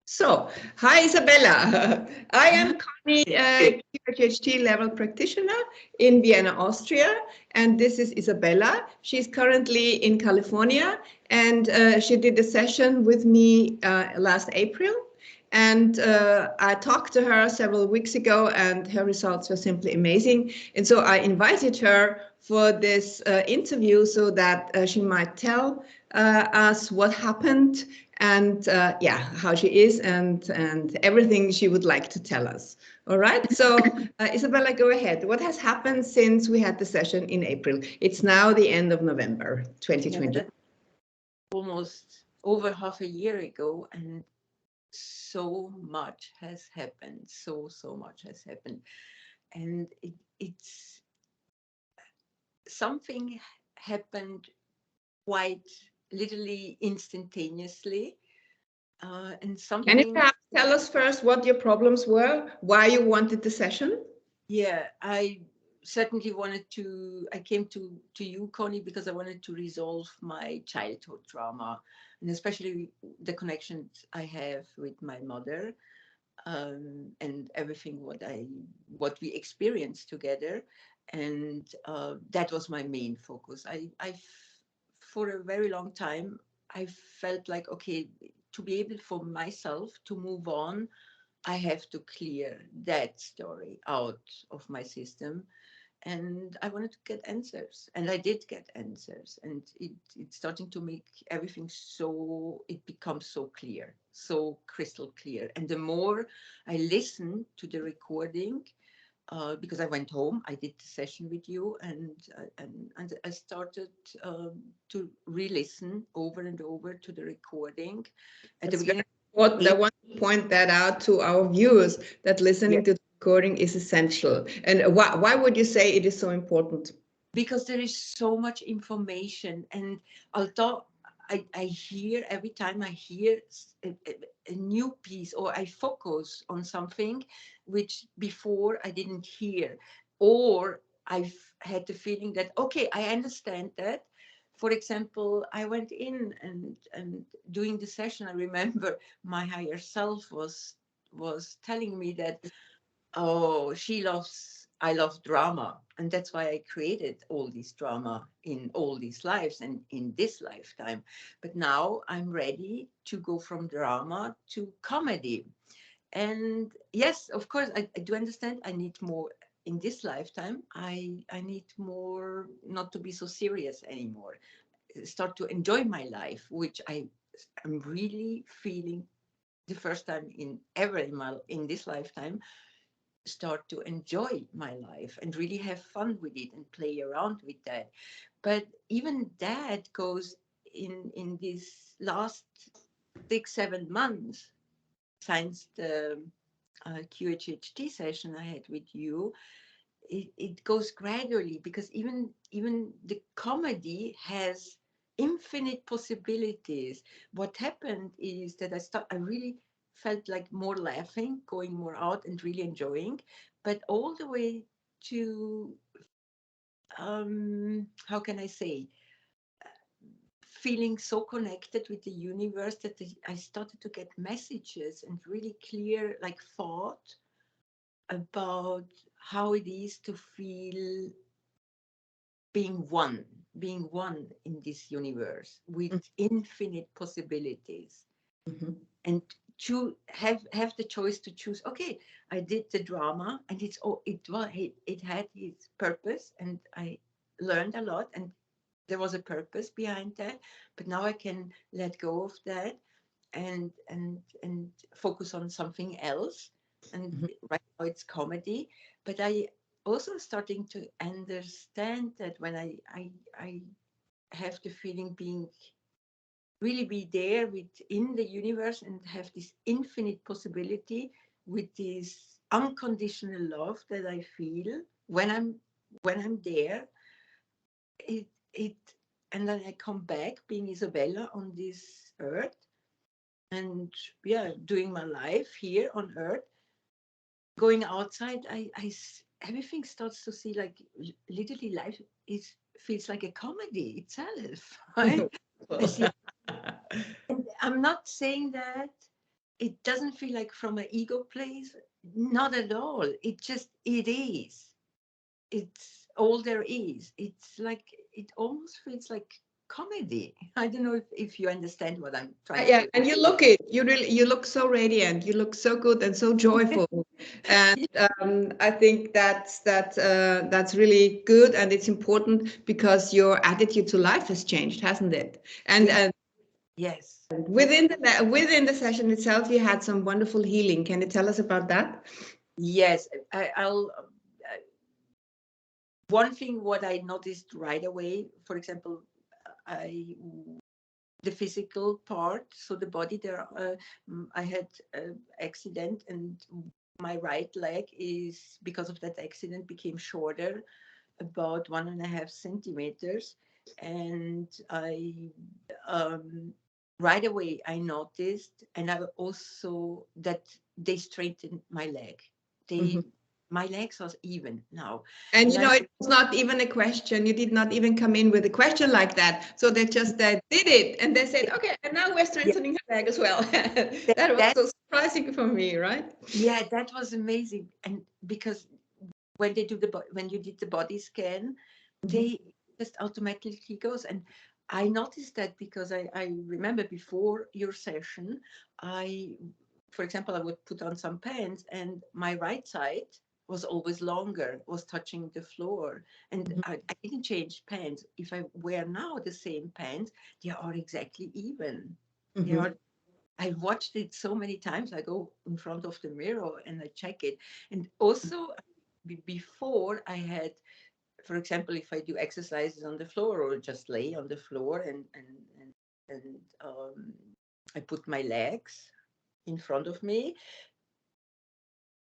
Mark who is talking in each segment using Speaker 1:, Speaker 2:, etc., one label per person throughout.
Speaker 1: So, hi Isabella. I am Conny, QHHT level practitioner in Vienna, Austria, and this is Isabella. She's currently in California, and she did a session with me last April. And I talked to her several weeks ago, and her results were simply amazing. And so I invited her for this interview so that she might tell us what happened and yeah, how she is and everything she would like to tell us. All right. So Isabella, go ahead. What has happened since we had the session in April? It's now the end of November 2020.
Speaker 2: Almost over half a year ago, and so much has happened. So much has happened, and it's something happened quite literally instantaneously. And something.
Speaker 1: Can you tell us first what your problems were, why you wanted the session?
Speaker 2: Yeah, I certainly wanted to. I came to you, Conny, because I wanted to resolve my childhood trauma, and especially the connections I have with my mother, and everything what we experienced together, and that was my main focus. For a very long time, I felt like, okay, to be able for myself to move on, I have to clear that story out of my system. And I wanted to get answers. And I did get answers. And it's starting to make everything it becomes so clear, so crystal clear. And the more I listen to the recording, because I went home, I did the session with you, and I started to re-listen over and over to the recording. At the beginning,
Speaker 1: I want to point that out to our viewers that listening to the recording is essential. And why would you say it is so important?
Speaker 2: Because there is so much information, and although I hear every time I hear a new piece, or I focus on something which before I didn't hear, or I've had the feeling that, okay, I understand that. For example, I went in and doing the session, I remember my higher self was telling me that, oh, I love drama. And that's why I created all this drama in all these lives and in this lifetime. But now I'm ready to go from drama to comedy. And yes, of course, I do understand I need more in this lifetime. I need more not to be so serious anymore. Start to enjoy my life, which am really feeling the first time in this lifetime, start to enjoy my life and really have fun with it and play around with that. But even that goes in these last 6-7 months since the QHHT session I had with you. It goes gradually, because even the comedy has infinite possibilities. What happened is that I really felt like more laughing, going more out and really enjoying, but all the way to how can I say, feeling so connected with the universe that I started to get messages and really clear like thought about how it is to feel being one in this universe with infinite possibilities.
Speaker 1: Mm-hmm.
Speaker 2: And to have the choice to choose, okay, I did the drama, and it had its purpose, and I learned a lot, and there was a purpose behind that. But now I can let go of that and focus on something else. And right now it's comedy, but I also starting to understand that when I have the feeling being really be there within the universe and have this infinite possibility with this unconditional love that I feel when I'm there, it and then I come back being Isabella on this earth, and yeah, doing my life here on earth. Going outside, everything starts to see like literally life feels like a comedy itself, right? I see, I'm not saying that it doesn't feel like from an ego place. Not at all. It is. It's all there is. It's like, it almost feels like comedy. I don't know if you understand what I'm trying
Speaker 1: Yeah,
Speaker 2: to.
Speaker 1: and you look it. You look so radiant. You look so good and so joyful. And I think that's really good, and it's important because your attitude to life has changed, hasn't it? And
Speaker 2: Yes.
Speaker 1: within the session itself, you had some wonderful healing. Can you tell us about that?
Speaker 2: Yes. I'll. One thing what I noticed right away, for example, the physical part, so the body there, I had an accident, and my right leg is, because of that accident, became shorter, about 1.5 centimeters. And I right away I noticed, and I also, that they straightened my leg.
Speaker 1: Mhm.
Speaker 2: My legs are even now.
Speaker 1: And
Speaker 2: And I
Speaker 1: it was not even a question. You did not even come in with a question like that. So they just did it, and they said, "Okay, and now we're
Speaker 2: yeah,
Speaker 1: strengthening her leg as well." That was
Speaker 2: that
Speaker 1: so surprising for me, right?
Speaker 2: yeah, that was amazing. And because when when you did the body scan, they just automatically goes. And I noticed that because I remember before your session, for example, I would put on some pants, and my right side was always longer, was touching the floor. And
Speaker 1: Mhm.
Speaker 2: I didn't change pants. If I wear now the same pants, they are exactly even. They
Speaker 1: Mhm.
Speaker 2: are. I watched it so many times. I go in front of the mirror and I check it. And also, before I had, for example, if I do exercises on the floor or just lay on the floor, and I put my legs in front of me,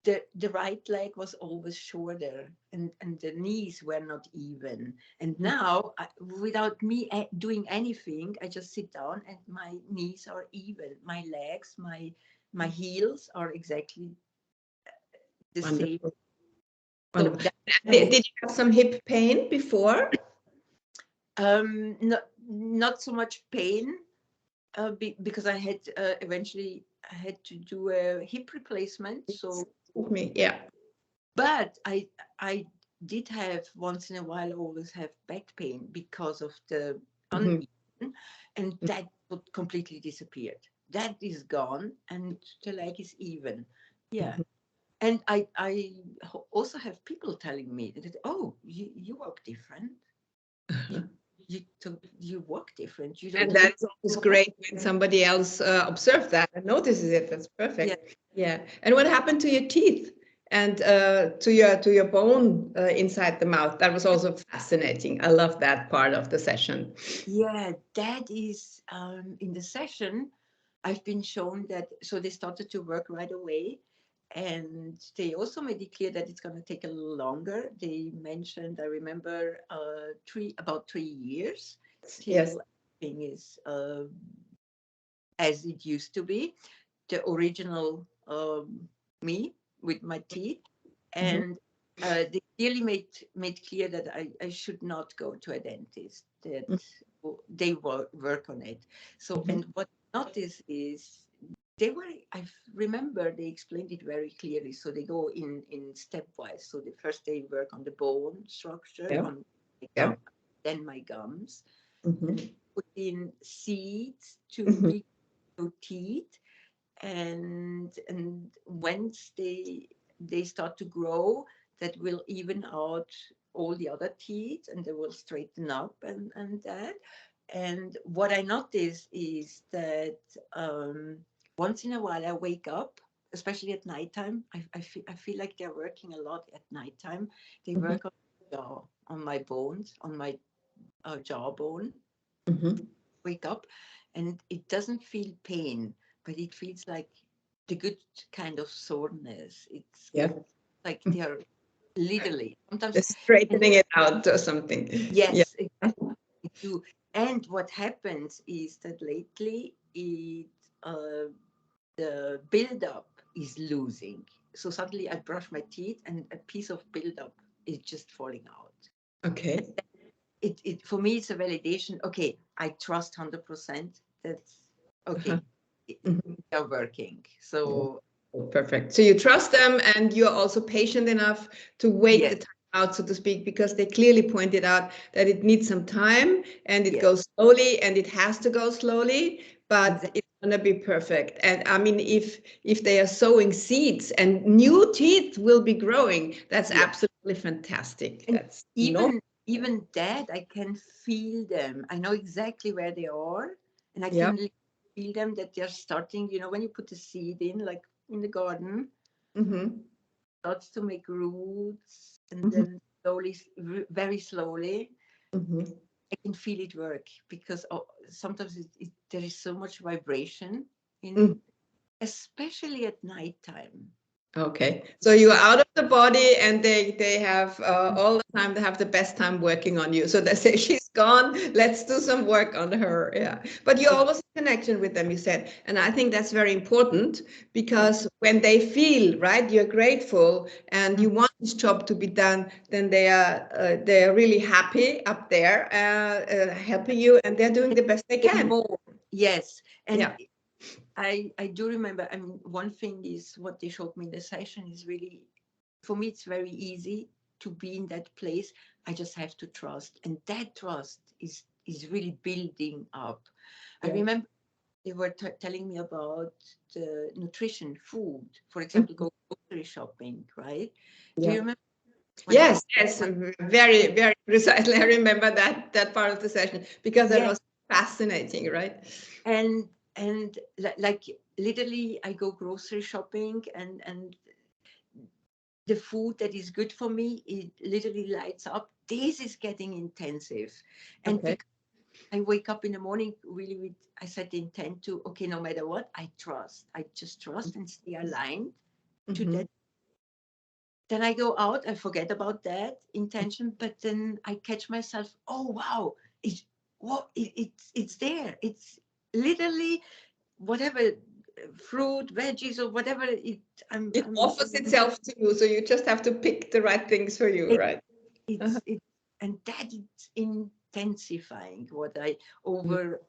Speaker 2: the right leg was always shorter, and the knees were not even. And now, without me doing anything, I just sit down and my knees are even. My legs, my heels are exactly the same.
Speaker 1: Wonderful.
Speaker 2: So
Speaker 1: Wonderful.
Speaker 2: that,
Speaker 1: Did you have some hip pain before?
Speaker 2: not so much pain, because I had eventually I had to do a hip replacement. So,
Speaker 1: With me, yeah.
Speaker 2: but I did have, once in a while, always have back pain because of the
Speaker 1: Mhm.
Speaker 2: uneven, and that completely disappeared. That is gone, and the leg is even. Yeah.
Speaker 1: Mhm.
Speaker 2: And I also have people telling me that, oh, you walk different. You you walk different. You
Speaker 1: And
Speaker 2: don't look
Speaker 1: that's always
Speaker 2: so bad.
Speaker 1: great when somebody else observes that and notices it. That's
Speaker 2: Yeah.
Speaker 1: perfect. Yeah. And what happened to your teeth and to your bone inside the mouth? That was also fascinating. I love that part of the session.
Speaker 2: Yeah, that is, in the session, I've been shown that, so they started to work right away. And they also made it clear that it's going to take a little longer. They mentioned, I remember, about 3 years
Speaker 1: Yes.
Speaker 2: till everything is as it used to be, the original me with my teeth.
Speaker 1: Mhm.
Speaker 2: And they clearly made clear that I should not go to a dentist, that they work on it. So,
Speaker 1: Mhm.
Speaker 2: and what I noticed is, I remember they explained it very clearly. So they go in stepwise. So the first they work on the bone structure,
Speaker 1: Yeah.
Speaker 2: on my
Speaker 1: Yeah.
Speaker 2: then my gums,
Speaker 1: Mhm.
Speaker 2: and put in seeds to
Speaker 1: Mhm.
Speaker 2: regrow teeth. And once they start to grow, that will even out all the other teeth, and they will straighten up, and that. And what I notice is that, once in a while I wake up, especially at nighttime. I feel like they're working a lot at nighttime. They
Speaker 1: Mhm.
Speaker 2: work on the jaw, on my bones, on my jawbone.
Speaker 1: Mhm.
Speaker 2: Wake up, and it doesn't feel pain, but it feels like the good kind of soreness.
Speaker 1: Yeah.
Speaker 2: It's like they are literally sometimes.
Speaker 1: Just
Speaker 2: And
Speaker 1: straightening it out or something. Yeah.
Speaker 2: yes, exactly, they do. And what happens is that lately uh, the buildup is losing. So suddenly I brush my teeth, and a piece of buildup is just falling out.
Speaker 1: Okay.
Speaker 2: It for me, it's a validation. Okay, I trust 100% that okay, they're working. So
Speaker 1: Perfect. So you trust them, and you're also patient enough to wait the
Speaker 2: yes,
Speaker 1: time out, so to speak, because they clearly pointed out that it needs some time and it
Speaker 2: yes,
Speaker 1: goes slowly and it has to go slowly, but
Speaker 2: exactly.
Speaker 1: it's gonna be perfect. And I mean, if they are sowing seeds and new teeth will be growing, that's
Speaker 2: Yeah.
Speaker 1: absolutely fantastic.
Speaker 2: And
Speaker 1: That's no,
Speaker 2: even that, I can feel them. I know exactly where they are, and I
Speaker 1: yeah.
Speaker 2: can feel them that they're starting. You know, when you put the seed in, like in the garden,
Speaker 1: Mm-hmm.
Speaker 2: starts to make roots, and
Speaker 1: Mm-hmm.
Speaker 2: then slowly, very slowly,
Speaker 1: Mm-hmm.
Speaker 2: I can feel it work because sometimes there is so much vibration
Speaker 1: Mm-hmm.
Speaker 2: in, especially at nighttime.
Speaker 1: Okay, so you're out of the body, and they have all the time. They have the best time working on you. So they say she's gone. Let's do some work on her. Yeah, but you're always in connection with them. You said, and I think that's very important because when they feel right, you're grateful and you want this job to be done, then they are really happy up there, helping you, and they're doing the best they can.
Speaker 2: More, yes, and
Speaker 1: Yeah.
Speaker 2: I do remember. I mean, one thing is what they showed me in the session is really, for me, it's very easy to be in that place. I just have to trust, and that trust is really building up. I
Speaker 1: Yeah.
Speaker 2: remember they were telling me about the nutrition, food, for example, go grocery shopping, right? Do
Speaker 1: Yeah.
Speaker 2: you remember when they?
Speaker 1: Yes, yes, very, very precisely. I remember that part of the session because that
Speaker 2: Yeah,
Speaker 1: was fascinating, right?
Speaker 2: and like literally, I go grocery shopping, and the food that is good for me, it literally lights up. This is getting intensive. And
Speaker 1: Okay.
Speaker 2: because I wake up in the morning really with, I set the intent to, okay, no matter what, I trust. I just trust and stay aligned to
Speaker 1: Mm-hmm.
Speaker 2: that. Then I go out, I forget about that intention, but then I catch myself, oh wow, it's it's there. It's literally whatever fruit, veggies, or whatever it
Speaker 1: It offers itself to you, so you just have to pick the right things for you, right? Uh-huh.
Speaker 2: it and that is intensifying what I over.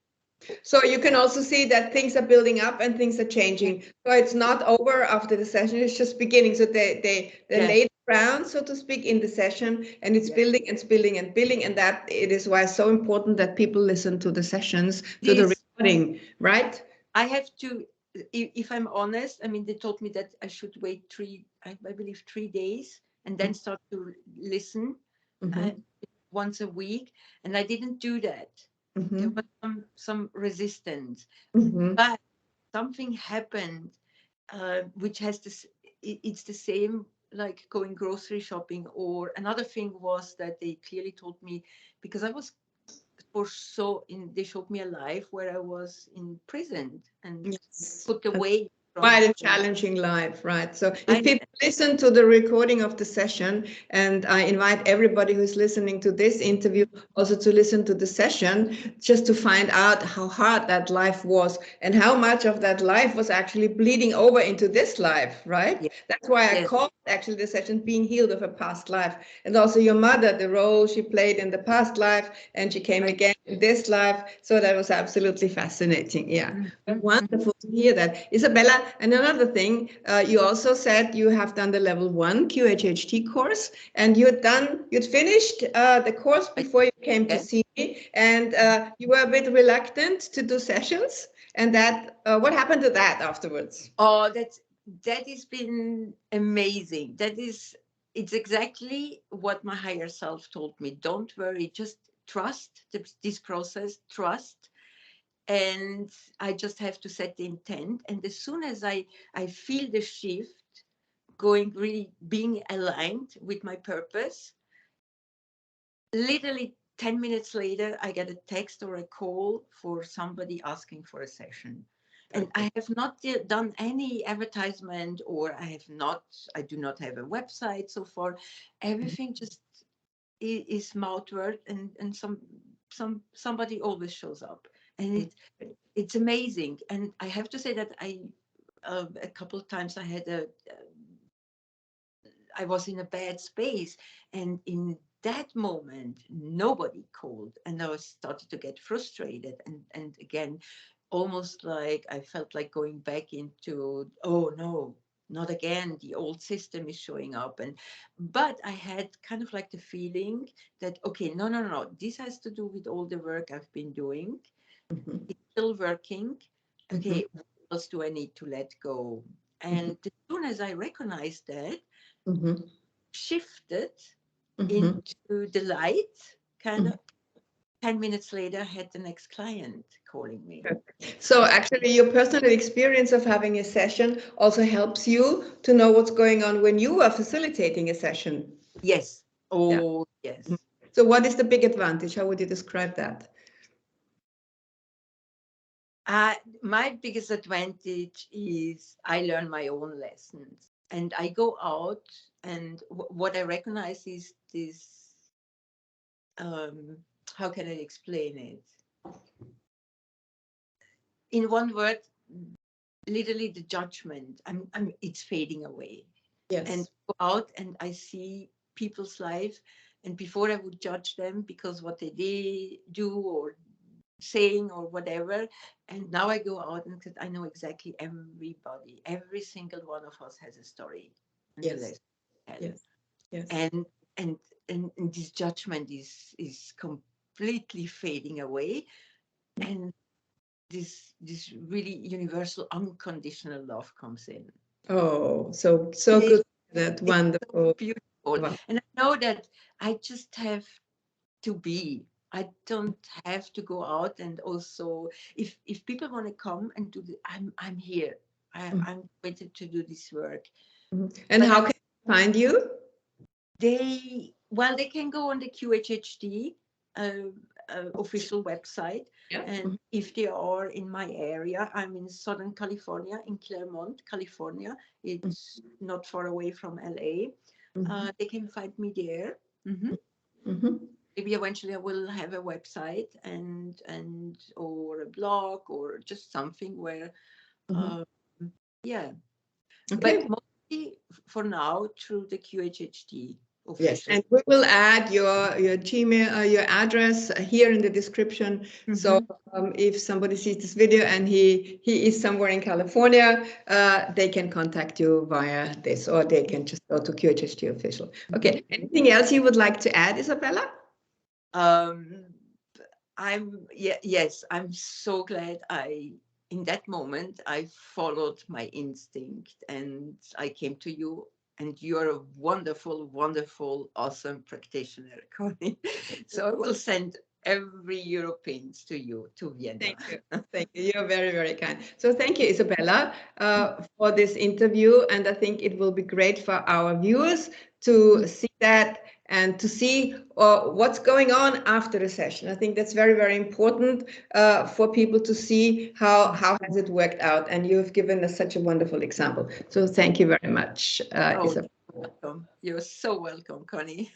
Speaker 1: So you can also see that things are building up and things are changing. So it's not over after the session; it's just beginning. So they
Speaker 2: Yeah,
Speaker 1: laid the ground, so to speak, in the session, and it's
Speaker 2: yeah.
Speaker 1: building and building and building. And that it is why it's so important that people listen to the sessions, to the
Speaker 2: This
Speaker 1: recording, right?
Speaker 2: I have to, if I'm honest, I mean, they told me that I should wait I believe 3 days, and then start to listen uh,
Speaker 1: Mm-hmm.
Speaker 2: once a week, and I didn't do that. There
Speaker 1: Mm-hmm.
Speaker 2: was some resistance,
Speaker 1: Mm-hmm.
Speaker 2: but something happened, which has this. It's the same like going grocery shopping. Or another thing was that they clearly told me, because I was they showed me a life where I was imprisoned and
Speaker 1: Yes.
Speaker 2: put away
Speaker 1: Quite
Speaker 2: from.
Speaker 1: a challenging life, right? So if
Speaker 2: I
Speaker 1: people listen to the recording of the session, and I invite everybody who's listening to this interview also to listen to the session, just to find out how hard that life was and how much of that life was actually bleeding over into this life, right?
Speaker 2: Yes,
Speaker 1: That's why I
Speaker 2: yes,
Speaker 1: called actually the session Being Healed of a Past Life. And also your mother, the role she played in the past life, and she came
Speaker 2: right.
Speaker 1: again in this life. So that was absolutely fascinating. Yeah.
Speaker 2: Mhm.
Speaker 1: Wonderful to hear that. Isabella, and another thing, you also said you have done the level 1 QHHT course, and you'd finished the course
Speaker 2: I-
Speaker 1: before you came to
Speaker 2: Yes.
Speaker 1: see me, and you were a bit reluctant to do sessions. And what happened to that afterwards?
Speaker 2: Oh, that has been amazing. It's exactly what my higher self told me. Don't worry, just trust this process, trust. And I just have to set the intent. And as soon as I feel the shift, going really being aligned with my purpose, literally 10 minutes later, I get a text or a call for somebody asking for a session. And I have not done any advertisement, or I do not have a website so far. Everything just is mouth word, and somebody always shows up. And it's amazing. And I have to say that a couple of times I was in a bad space, and in that moment nobody called, and I was started to get frustrated, and again almost like I felt like going back into, oh no, not again, the old system is showing up. But I had kind of like the feeling that, okay, no, this has to do with all the work I've been doing.
Speaker 1: Mhm.
Speaker 2: It's still working.
Speaker 1: Mhm.
Speaker 2: Okay, what else do I need to let go? And as soon as I recognized that,
Speaker 1: Mhm.
Speaker 2: shifted
Speaker 1: Mhm.
Speaker 2: into the light, kind
Speaker 1: Mhm.
Speaker 2: of 10 minutes later, I had the next client calling me.
Speaker 1: So actually, your personal experience of having a session also helps you to know what's going on when you are facilitating a session.
Speaker 2: Yes.
Speaker 1: Yeah.
Speaker 2: Oh, yes.
Speaker 1: So what is the big advantage? How would you describe that?
Speaker 2: My biggest advantage is I learn my own lessons and I go out and what I recognize is this, um, how can I explain it? In one word, literally the judgment, it's fading away. And
Speaker 1: Yes.
Speaker 2: go out and I see people's life. And before I would judge them because what they did, do or saying or whatever. And now I go out and because I know exactly everybody, every single one of us has a story and a
Speaker 1: Yes.
Speaker 2: lesson to tell.
Speaker 1: Yes. Yes.
Speaker 2: And and and this judgment is completely fading away. And this really universal unconditional love comes in.
Speaker 1: Oh, so
Speaker 2: It is
Speaker 1: good. That
Speaker 2: it's so
Speaker 1: wonderful.
Speaker 2: beautiful.
Speaker 1: Wow.
Speaker 2: And I know that I just have to be. I don't have to go out. And also, if people want to come and do the, I'm here. I'm waiting to do this work.
Speaker 1: Mhm. And
Speaker 2: But
Speaker 1: how can I find you?
Speaker 2: they can go on the QHHT official website.
Speaker 1: Yeah.
Speaker 2: And if they are in my area, I'm in Southern California, in Clermont, California. It's not far away from LA.
Speaker 1: Mhm.
Speaker 2: They can find me there. Mhm.
Speaker 1: Mhm.
Speaker 2: Maybe eventually I will have a website and or a blog or just something where
Speaker 1: Mhm.
Speaker 2: uh, yeah, but
Speaker 1: Okay.
Speaker 2: mostly for now through the QHHT
Speaker 1: Yes,
Speaker 2: official.
Speaker 1: and we will add your Gmail, your address here in the description. So
Speaker 2: Mhm.
Speaker 1: if somebody sees this video and he is somewhere in California, they can contact you via this, or they can just go to QHHT official. Okay. Anything else you would like to add, Isabella?
Speaker 2: um yes, I'm so glad in that moment I followed my instinct and I came to you, and you're a wonderful, wonderful, awesome practitioner, Connie. So I will send every Europeans to you, to Vienna.
Speaker 1: Thank you. Thank you. You're very, very kind. So thank you, Isabella, for this interview. And I think it will be great for our viewers to see that and to see what's going on after the session. I think that's very, very important for people to see how has it worked out. And you've given us such a wonderful example. So thank you very much,
Speaker 2: Oh,
Speaker 1: Isabella.
Speaker 2: welcome. You're so welcome, Connie.